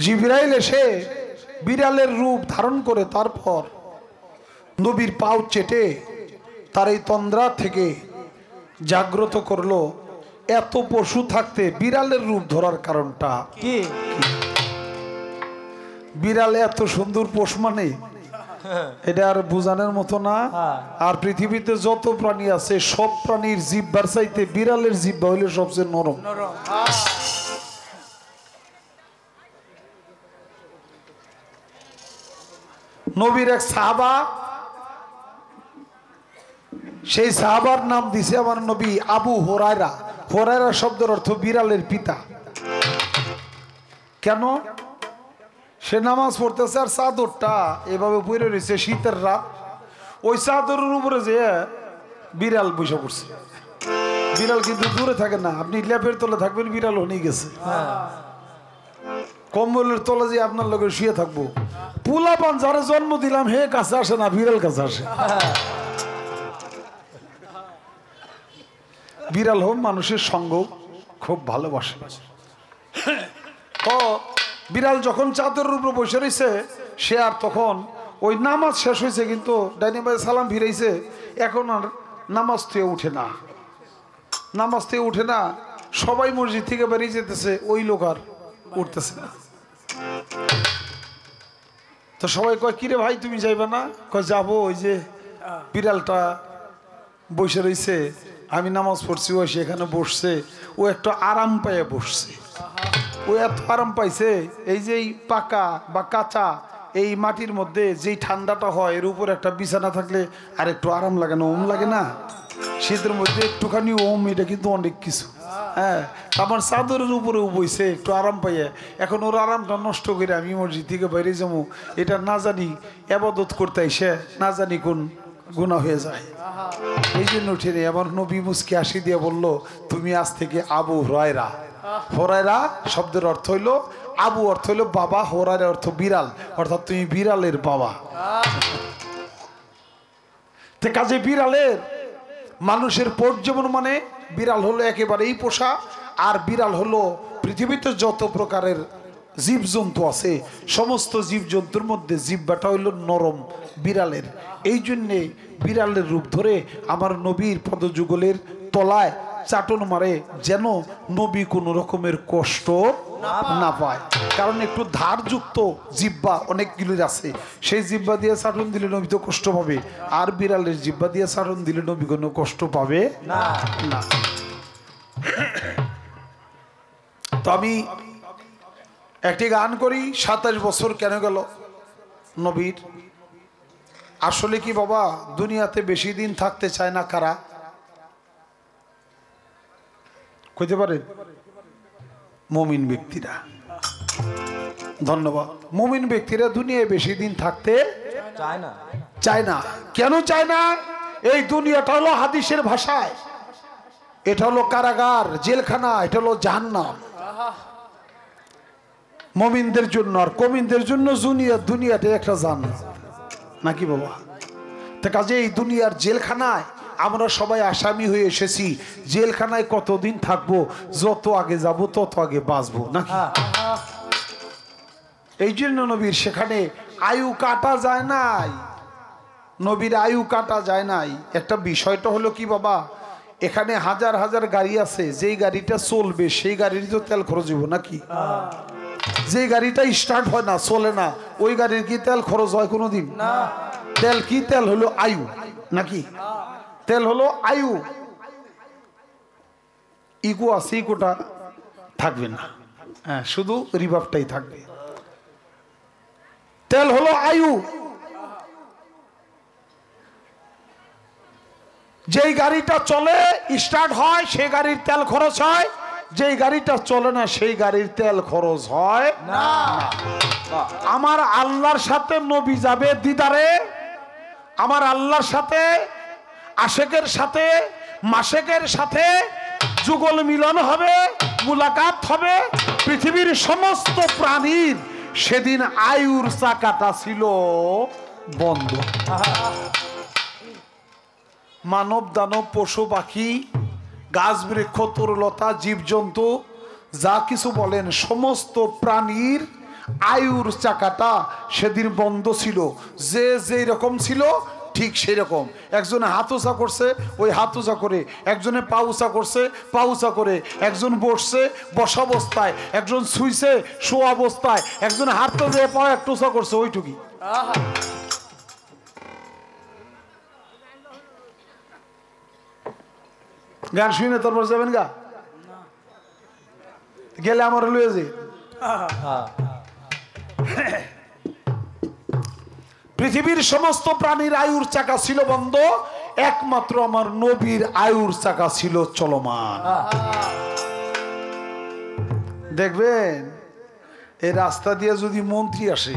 জিবরাইল এসে বিড়ালের রূপ ধারণ করে তারপর নবীর পাও চেটে তার এই তন্দ্রা থেকে জাগ্রত করলো। এত পশু থাকতে বিড়ালের রূপ ধরার কারণটা কি? বিড়াল এত সুন্দর পোষ মানে এটা আর বোঝানোর মতো না। আর পৃথিবীতে যত প্রাণী আছে সব প্রাণীর জিহ্বার চাইতে বিড়ালের জিহ্বা হইলে সবচেয়ে নরম। নবীর এক সাহাবা, সেই সাহাবার নাম দিছে আমার নবী আবু হুরায়রা। হুরায়রা শব্দের অর্থ বিড়ালের পিতা। কেন? সে নামাজ পড়তেছে আর চাদরটা এভাবে পড়ে রয়েছে, শীতের রাত, ওই চাদরের উপরে যে বিড়াল বসে পড়ছে। বিড়াল কিন্তু দূরে থাকে না, আপনি ল্যাপের তলে থাকবেন, বিড়াল নিয়ে গেছে। কম্বলের তলে যে আপনার লোকের শুয়ে থাকবো, পোলাপান যারা জন্ম দিলাম হে কাছে আসে না, বিড়াল কাছে আসে। বিড়াল হোক মানুষের সঙ্গ খুব ভালোবাসে। তো বিড়াল যখন চাদরের উপর বসে রয়েছে, সে আর তখন ওই নামাজ শেষ হয়েছে কিন্তু ডাইনিং বাজে সালাম ফিরেছে, এখন আর নামাজ থেকে উঠে না, নামাজ থেকে উঠে না। সবাই মসজিদ থেকে বেরিয়ে যেতেছে, ওই লোক আর উঠতেছে না। তো সবাই কয় কিরে ভাই তুমি যাইবে না? কয় যাবো, ওই যে বিড়ালটা বসে রয়েছে, আমি নামাজ পড়ছি, ও সেখানে বসছে, ও একটু আরাম পাইয়া বসছে। ও এত আরাম পাইছে, এই যে পাকা বা কাঁচা এই মাটির মধ্যে যেই ঠান্ডাটা হয়, এর উপর একটা বিছানা থাকলে আর একটু আরাম লাগে না? ওম লাগে না? শীতের মধ্যে একটুখানি ওম, এটা কিন্তু অনেক কিছু। হ্যাঁ, আমার চাদরের উপরে বইছে একটু আরাম পাইয়া, এখন ওর আরামটা নষ্ট করে আমি মসজিদ থেকে বাইরে যাবো, এটা না জানি ইবাদত করতে আইসে না জানি কোন গুনাহ হয়ে যায়। এই জন্য উঠে নেই। আমার নবী মুসকি হাসি দিয়ে বললো, তুমি আজ থেকে আবু হুরায়রা। হুরায়রা শব্দের অর্থ হইল আবু, অর্থ হইল বাবা, হুরায়রা অর্থ বিড়াল, অর্থাৎ তুমি বিড়ালের বাবা। তো কাজে বিড়ালের মানুষের পোষ যেমন, মানে বিড়াল হলো একেবারেই পোষা। আর বিড়াল হলো পৃথিবীতে যত প্রকারের জীবজন্তু আছে সমস্ত জীবজন্তুর মধ্যে জিহ্বাটা হইল নরম বিড়ালের। এই জন্যে বিড়ালের রূপ ধরে আমার নবীর পদযুগলের তলায় চাটন মারে, যেন নবী কোনো রকমের কষ্ট না পায়। কারণ একটু ধারযুক্ত জিহ্বা অনেকগুলোর আছে, সেই জিহ্বা দিয়ে চাটন দিলে নবী তো কষ্ট পাবে, আর বিড়ালের জিহ্বা দিয়ে চাটন দিলে নবী কোনো কষ্ট পাবে না। তো আমি একটি গান করি, 27 বছর কেন গেল নবীর? আসলে কি বাবা, দুনিয়াতে বেশি দিন থাকতে চায় না কারা? কইতে পারেন? মুমিন ব্যক্তিরা। ধন্যবাদ। মুমিন ব্যক্তিরা দুনিয়ায় বেশি দিন থাকতে চায় না। কেন চায় না? এই দুনিয়াটা হলো হাদিসের ভাষায়, এটা হলো কারাগার, জেলখানা, এটা হলো জাহান্নাম মুমিনদের জন্য। আর কমিনদের জন্য দুনিয়াটা একটা জান্নাত, নাকি বাবা? তা কাজে এই দুনিয়ার জেলখানায় আমরা সবাই আসামি হয়ে এসেছি। জেলখানায় কতদিন থাকবো? যত আগে যাব তত আগে বাঁচবো, নাকি? এই জন্য নবীর সেখানে আয়ু কাটা যায় নাই, নবীর আয়ু কাটা যায় নাই। একটা বিষয়টা হলো কি বাবা, এখানে হাজার হাজার গাড়ি আছে, যেই গাড়িটা চলবে সেই গাড়ির তো তেল খরচ হইব, নাকি? যে গাড়িটা স্টার্ট হয় না, চলে না, ওই গাড়ির কি তেল খরচ হয় কোনোদিন? তেল কি? তেল হলো আয়ু, নাকি? তেল হলো আয়ু। ইকো আছে, ইকোটা থাকবে না, হ্যাঁ, শুধু রিভাবটাই থাকবে। তেল হলো আয়ু। যেই গাড়িটা চলে স্টার্ট হয় সেই গাড়ির তেল খরচ হয়, যেই গাড়িটা চলে না সেই গাড়ির তেল খরচ হয় না। আমার আল্লাহর সাথে নবী যাবে দিদারে, আমার আল্লাহর সাথে আশেকের সাথে মাশেকের সাথে যুগল মিলন হবে, মুলাকাত হবে। পৃথিবীর সমস্ত প্রাণীর সেদিন আয়ুর চাকাটা ছিল বন্ধ। মানব দানব পশু পাখি গাছ বৃক্ষ তরুলতা জীবজন্তু যা কিছু বলেন সমস্ত প্রাণীর আয়ুর চাকাটা সেদিন বন্ধ ছিল। যে যেই রকম ছিল ঠিক সেই রকম। একজনে হাত উঁচা করছে, ওই হাত উঁচা করে, একজনে পা উঁচা করছে, পা উঁচা করে, একজন বসছে বসা অবস্থায়, একজন শুইছে শোয়া অবস্থায়, একজনে হাতটা দিয়ে পা একটু উঁচা করছে, ওইটুকুই। গান শুনে তারপর যাবেন গা, গেলে আমার লয়ে যে পৃথিবীর সমস্ত প্রাণীর আয়ুর চাকা ছিল বন্ধ, একমাত্র আমার নবীর আয়ুর চাকা ছিল চলমান। দেখবেন এই রাস্তা দিয়ে যদি মন্ত্রী আসে,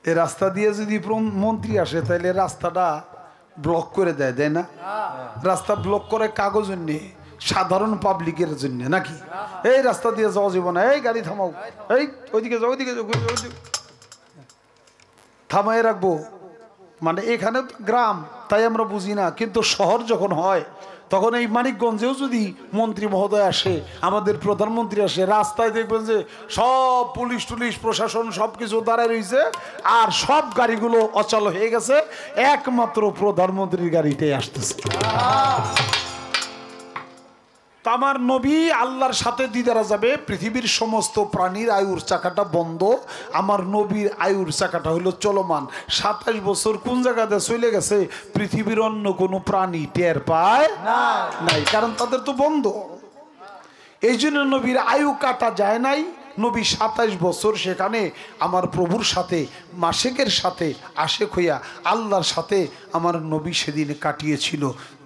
এই রাস্তা দিয়ে যদি মন্ত্রী আসে, তাহলে রাস্তাটা ব্লক করে দেয়, দেয় না? রাস্তা ব্লক করে কাগজের নিয়ে, সাধারণ পাবলিকের জন্য নাকি? এই রাস্তা দিয়ে যাওয়া যাবে না, এই গাড়ি থামাও, এই ওইদিকে যাও, ওইদিকে যাও, থামাই রাখবো। মানে এখানে গ্রাম, তাই আমরা বুঝি না, কিন্তু শহর যখন হয় তখন এই মানিকগঞ্জেও যদি মন্ত্রী মহোদয় আসে, আমাদের প্রধানমন্ত্রী আসে, রাস্তায় দেখবেন যে সব পুলিশ টুলিশ প্রশাসন সব কিছু দাঁড়ায় রয়েছে, আর সব গাড়িগুলো অচল হয়ে গেছে, একমাত্র প্রধানমন্ত্রীর গাড়িটাই আসতেছে। আমার নবী আল্লাহর সাথে দিদারা যাবে, পৃথিবীর সমস্ত প্রাণীর আয়ুর চাকাটা বন্ধ, আমার নবীর আয়ুর চাকাটা হলো চলমান। 27 বছর কোন জায়গাতে চলে গেছে পৃথিবীর অন্য কোনো প্রাণী টের পায় নাই, কারণ তাদের তো বন্ধ। এই জন্য নবীর আয়ু কাটা যায় নাই। নবী 27 বছর সেখানে আমার প্রভুর সাথে, মাসেকের সাথে আশেক হইয়া আল্লাহর সাথে আমার নবী সেদিন কাটিয়েছিল।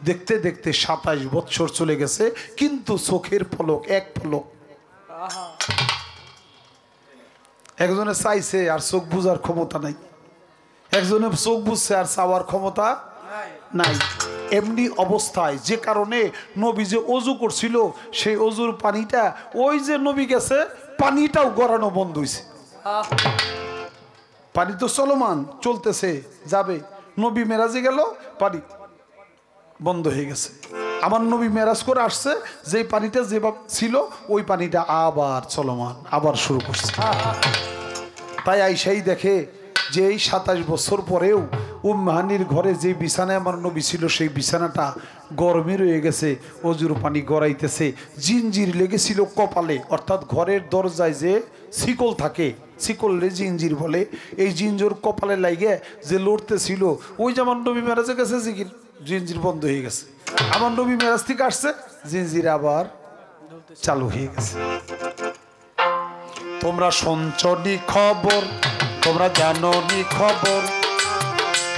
দেখতে দেখতে 27 বছর চলে গেছে, কিন্তু চোখের পলক, এক পলক। একজনে চাইছে আর চোখ বুঝার ক্ষমতা নাই, একজনে চোখ বুঝছে আর চাওয়ার ক্ষমতা নাই। এমনি অবস্থায় যে কারণে নবী যে অজু করছিল, সেই অজুর পানিটা, ওই যে নবী গেছে পানিটাও গড়ানো বন্ধ হয়েছে। পানি তো চলমান, চলতেছে, যাবে। নবী মেরাজে গেল, পানি বন্ধ হয়ে গেছে। আমার নবী মেরাজ করে আসছে, যেই পানিটা যেভাবে ছিল ওই পানিটা আবার চলমান, আবার শুরু করছে। তাই আইসাই দেখে যে এই 27 বছর পরেও উম্মাহানির ঘরে যে বিছানায় আমার নবী ছিল, সেই বিছানাটা গরমে রয়ে গেছে, অজুর পানি গড়াইতেছে। জিঞ্জির লেগেছিল কপালে, অর্থাৎ ঘরের দরজায় যে শিকল থাকে, শিকলে জিঞ্জির বলে, এই জিঞ্জির কপালে লাগে যে লড়তেছিল, ওই যে আমার নবী মেরাজে গেছে, জিঞ্জির বন্ধ হয়ে গেছে। আমার নবী মেরাজ থেকে আসছে, জিঞ্জির আবার চালু হয়ে গেছে। তোমরা শুনছনি খবর, তোমরা জানোনি খবর,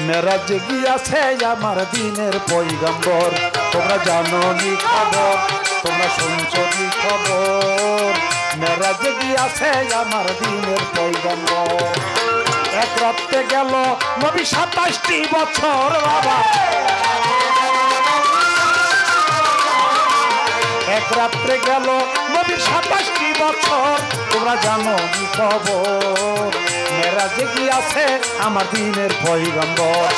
মেরাজে গিয়াছে আমার দিনের পয়গম্বর। তোমরা জানোনি খবর, তোমরা শুনছনি খবর, মেরাজে গিয়াছে আমার দিনের পয়গম্বর। এক রাতে গেল নবী 27টি বছর, বাবা এক রাত্রে গেল নবী 27টি বছর। তোমরা জানো কি খবর, মেরাজে গিয়াছে আমার দিনের পয়গম্বর।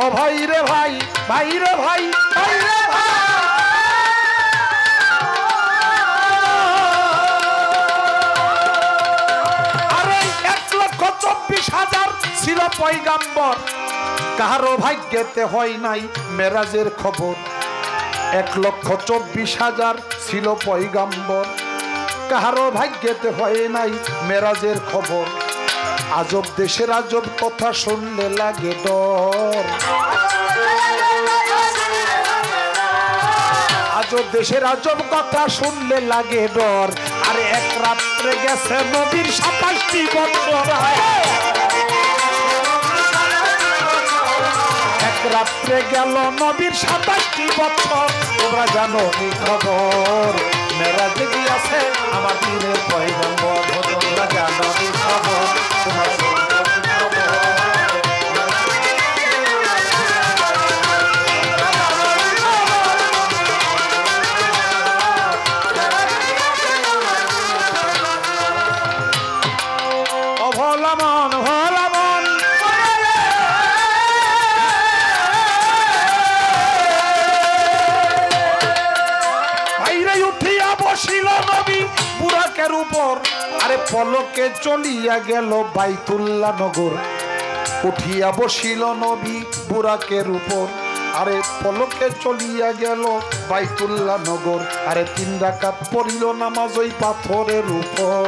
ও ভাই রে ভাই, ভাই রে ভাই, ভাই রে ভাই, আরে 1,24,000 ছিল পয়গম্বর, কারো ভাগ্যেতে হয় নাই মেরাজের খবর। 1,24,000 ছিল পয়গম্বর, কারো ভাগ্যেতে হয় নাই মেরাজের খবর। আজব দেশের আজব কথা শুনলে লাগে ডর, আজব দেশের আজব কথা শুনলে লাগে ডর। আরে এক রাত্রে গেছে নবীর 27টি বছর, এক রাত্রে গেল নবীর 27টি বছর। তোমরা জানো কি খবর, মেরাজে গিয়াছে আমার দিনের পয়গম্বর। তোমরা জানো কি খবর, তোমরা বুরাকের উপর আরে পলকে চলিয়া গেল বাইতুল্লাহ নগর উঠিয়া বসিল নবী বুরাকের উপর আরে পলকে চলিয়া গেল বাইতুল্লাহ নগর আরে 3 রাকাত পড়িল নামাজ ওই পাথরের উপর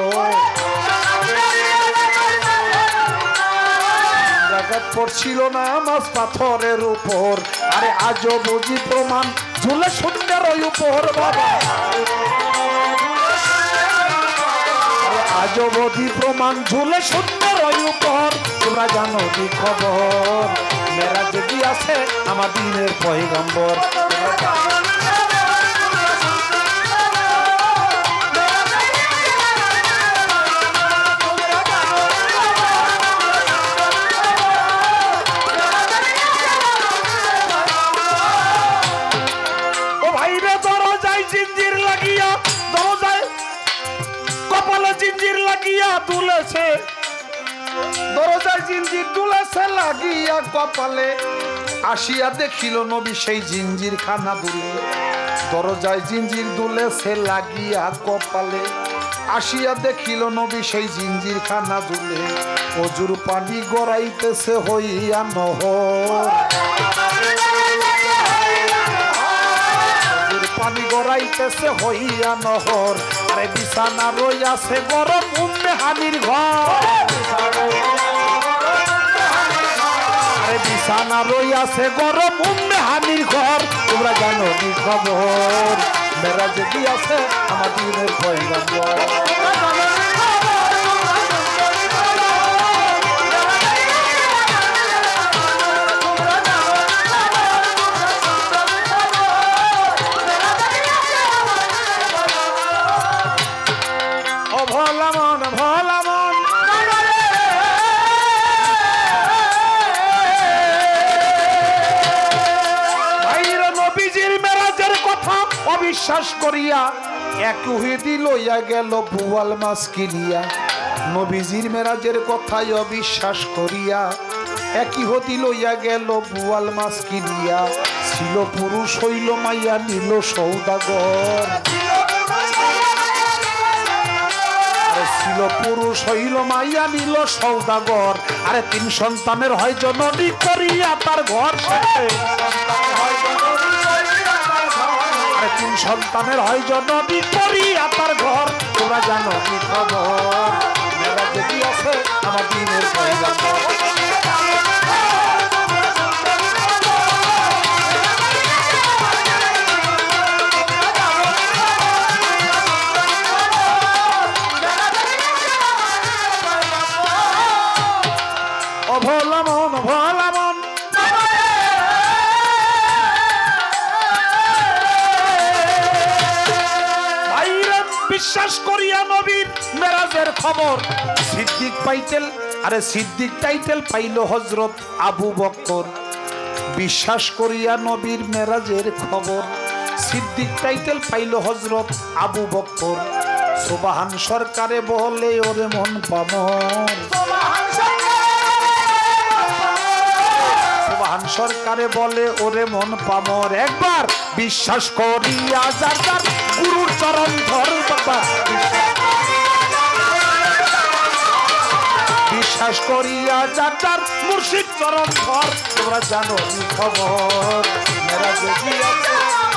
রাকাত পড়ছিল নামাজ পাথরের উপর আরে আজও বুঝি প্রমাণ ঝুলে সুন্দর ওই উপর বাবা আজও বুঝি প্রমাণ ঝুলে সুন্দর ওই উপর তোমরা জানো কি খবর মেরাজে গিয়াছে আমার দিনের পয়গম্বর ও ভাইরে দরজায় জিঞ্জির লাগিয়া দরজায় কপালে জিঞ্জির লাগিয়া তুলেছে দরজায় জিঞ্জির তুলেছে লাগিয়া কপালে আসিয়া দেখিল নবী সেই জিঞ্জির খানা দুলে দরজায় জিঞ্জির দুলেছে লাগিয়া কপালে আসিয়া দেখিল নবী সেই জিঞ্জির খানা দুলে অজুর পানি গড়াইতেছে হইয়া নহর পানি গড়াইতেছে হইয়া নহর আরে বিছানা রইয়াছে গরম উম্মে হানির ঘর আরে বিছানা রইয়াছে গরম উম্মে হানির ঘর তোমরা জানো কি খবর মেরাজে গিয়াছে আমার দিনের পয়গম্বর বিশ্বাস করিয়া এক হুইদি লইয়া গেল বুয়াল মাছ কিনিয়া নবীজির মেরাজের কথায় অবিশ্বাস করিয়া একই হতি লইয়া গেল বুয়াল মাছ কিনিয়া ছিল পুরুষ হইল মাইয়া নিল সৌদাগর ছিল পুরুষ হইল মাইয়া নিল সৌদাগর আরে 3 সন্তানের হয় জননী করিয়া তার ঘর 3 সন্তানের হয় জননী করিয়া তার ঘর তোমরা জানো কি খবর মেরাজে গিয়াছে আমার দিনের পয়গম্বর বিশ্বাস করিয়া নবীর মেরাজের খবর সিদ্দিক পাইতেল আরে সিদ্দিক টাইটেল পাইল হযরত আবু বকর বিশ্বাস করিয়া নবীর মেরাজের খবর সিদ্দিক টাইটেল পাইল হযরত আবু বকর সুবহান সরকারে বলে ওরে মন পামর সুবহান সরকারে বলে ওরে মন পামর একবার বিশ্বাস করিয়া যার যার গুরুর চরণ ধর বাবা বিশ্বাস করিয়া যার যার মুর্শিদ চরণ ধর তোমরা জানো কি খবর মেরাজে গিয়াছে